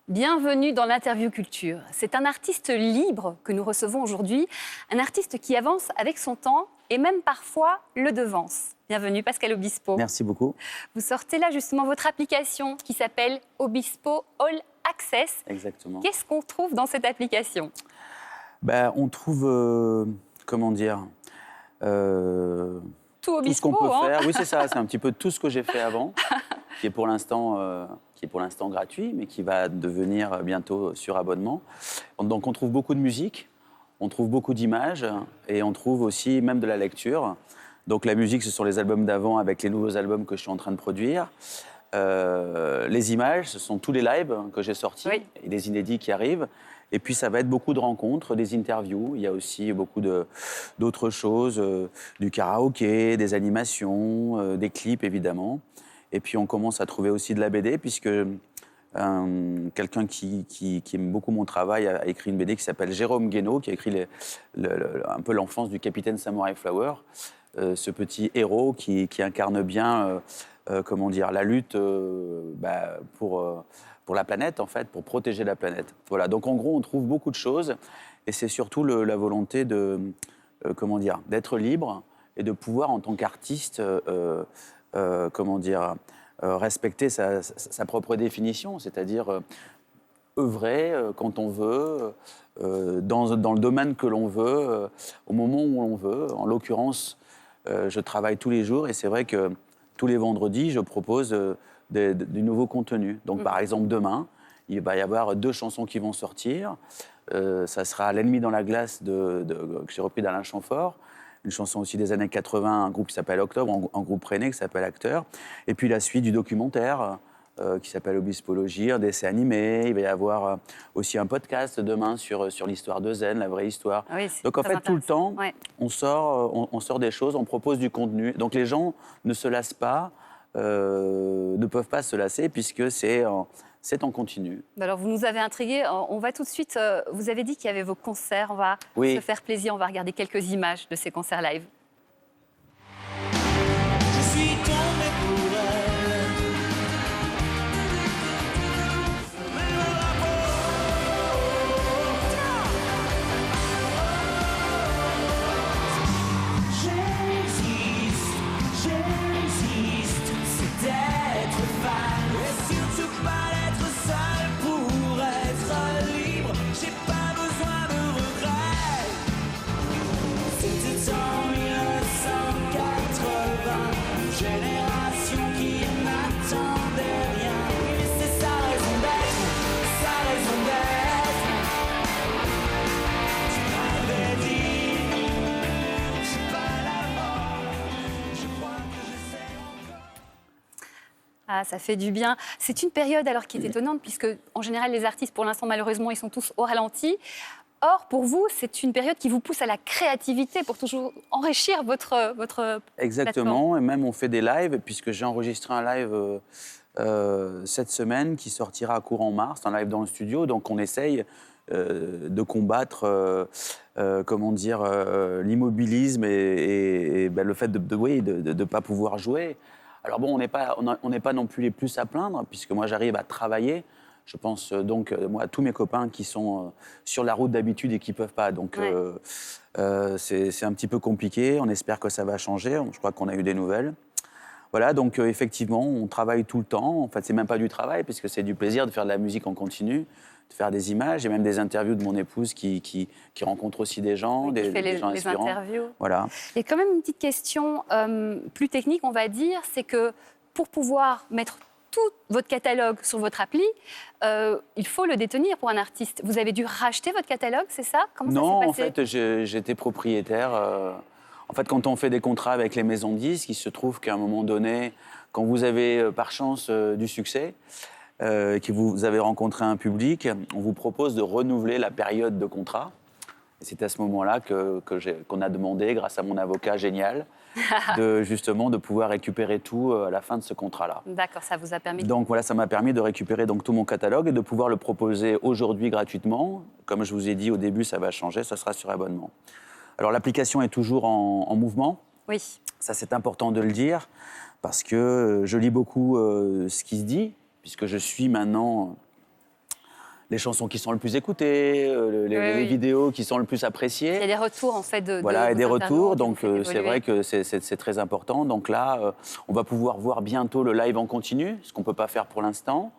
Bienvenue dans l'Interview Culture. C'est un artiste libre que nous recevons aujourd'hui, un artiste qui avance avec son temps et même parfois le devance. Bienvenue Pascal Obispo. Merci beaucoup. Vous sortez là justement votre application qui s'appelle Obispo All Access. Exactement. Qu'est-ce qu'on trouve dans cette application ? On trouve, comment dire, tout Obispo, tout ce qu'on peut faire. Oui, c'est ça, c'est un petit peu tout ce que j'ai fait avant, qui est pour l'instant gratuit, mais qui va devenir bientôt sur abonnement. Donc on trouve beaucoup de musique, on trouve beaucoup d'images et on trouve aussi même de la lecture. Donc la musique, ce sont les albums d'avant avec les nouveaux albums que je suis en train de produire. Les images, ce sont tous les lives que j'ai sortis et des inédits qui arrivent. Et puis ça va être beaucoup de rencontres, des interviews. Il y a aussi beaucoup d'autres choses, du karaoké, des animations, des clips évidemment. Et puis on commence à trouver aussi de la BD puisque quelqu'un qui aime beaucoup mon travail a écrit une BD qui s'appelle Jérôme Guénaud, qui a écrit un peu l'enfance du capitaine Samurai Flower, ce petit héros qui incarne bien comment dire, la lutte pour la planète, en fait, pour protéger la planète. Voilà, donc en gros, on trouve beaucoup de choses et c'est surtout la volonté comment dire, d'être libre et de pouvoir, en tant qu'artiste, comment dire, respecter sa propre définition, c'est-à-dire œuvrer quand on veut, dans le domaine que l'on veut, au moment où l'on veut. En l'occurrence, je travaille tous les jours et c'est vrai que tous les vendredis, je propose du nouveau contenu. Donc, par exemple, demain, il va y avoir 2 chansons qui vont sortir. Ça sera L'ennemi dans la glace que j'ai repris d'Alain Chamfort. Une chanson aussi des années 80, un groupe qui s'appelle Octobre, un groupe rennais qui s'appelle Acteur. Et puis la suite du documentaire qui s'appelle Obispologie, un dessin animé. Il va y avoir aussi un podcast demain sur l'histoire de Zen, la vraie histoire. Oui, donc en fait, tout le temps, on sort des choses, on propose du contenu. Donc les gens ne se lassent pas, ne peuvent pas se lasser puisque c'est en continu. Alors, vous nous avez intrigués. On va tout de suite... vous avez dit qu'il y avait vos concerts. On va se faire plaisir. On va regarder quelques images de ces concerts live. Je suis tombé pour elle. J'existe, c'est d'être fan. Et surtout pas d'être seul pour être libre. J'ai pas besoin de regrets. C'était en 1980, une génération qui n'attendait rien. Et c'est sa raison d'être, sa raison d'être. Tu m'avais dit, c'est pas la mort. Je crois que je sais encore. Ah, ça fait du bien. C'est une période alors qui est étonnante puisque, en général, les artistes, pour l'instant, malheureusement, ils sont tous au ralenti. Or, pour vous, c'est une période qui vous pousse à la créativité pour toujours enrichir votre Exactement, et même on fait des lives, puisque j'ai enregistré un live cette semaine qui sortira courant mars, un live dans le studio, donc on essaye de combattre, comment dire, l'immobilisme et le fait de ne pas pouvoir jouer. Alors bon, on n'est pas non plus les plus à plaindre, puisque moi j'arrive à travailler. Je pense donc moi, à tous mes copains qui sont sur la route d'habitude et qui ne peuvent pas. Donc c'est un petit peu compliqué. On espère que ça va changer. Je crois qu'on a eu des nouvelles. Voilà, donc effectivement, on travaille tout le temps. En fait, c'est même pas du travail, puisque c'est du plaisir de faire de la musique en continu, de faire des images. J'ai même des interviews de mon épouse qui rencontre aussi des gens, des gens inspirants. Les interviews. Voilà. Il y a quand même une petite question plus technique, on va dire, c'est que pour pouvoir mettre tout votre catalogue sur votre appli, il faut le détenir pour un artiste. Vous avez dû racheter votre catalogue, c'est ça ? Comment Non, ça s'est passé ? en fait, j'étais propriétaire. En fait, quand on fait des contrats avec les maisons de disques, il se trouve qu'à un moment donné, quand vous avez par chance du succès, que vous avez rencontré un public, on vous propose de renouveler la période de contrat. Et c'est à ce moment-là qu'on a demandé, grâce à mon avocat génial, de pouvoir récupérer tout à la fin de ce contrat-là. D'accord, ça vous a permis... Donc voilà, ça m'a permis de récupérer donc, tout mon catalogue et de pouvoir le proposer aujourd'hui gratuitement. Comme je vous ai dit au début, ça va changer, ça sera sur abonnement. Alors l'application est toujours en mouvement. Oui. Ça, c'est important de le dire, parce que je lis beaucoup ce qui se dit, puisque je suis maintenant les chansons qui sont le plus écoutées, les vidéos qui sont le plus appréciées. Il y a des retours en fait Voilà, et des retours, donc c'est c'est vrai que c'est très important. Donc là, on va pouvoir voir bientôt le live en continu, ce qu'on ne peut pas faire pour l'instant.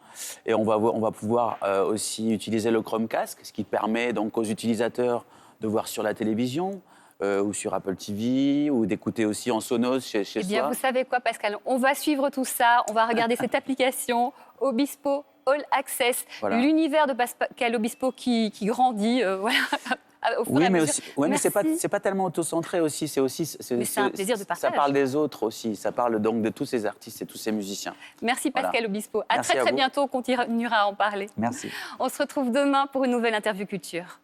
Et on va pouvoir aussi utiliser le Chromecast, ce qui permet donc aux utilisateurs de voir sur la télévision ou sur Apple TV, ou d'écouter aussi en Sonos chez Eh bien, soi. vous savez quoi, Pascal? On va suivre tout ça, on va regarder cette application Obispo All Access, Voilà. l'univers de Pascal Obispo qui grandit, voilà. Au fur et Oui, à mais, mesure. aussi, mais c'est Merci. pas tellement auto-centré aussi. Mais c'est un plaisir de partage. Ça parle des autres aussi. Ça parle donc de tous ces artistes et tous ces musiciens. Merci Pascal Voilà. Obispo. À Merci très à très vous. bientôt, on continuera à en parler. Merci. On se retrouve demain pour une nouvelle interview culture.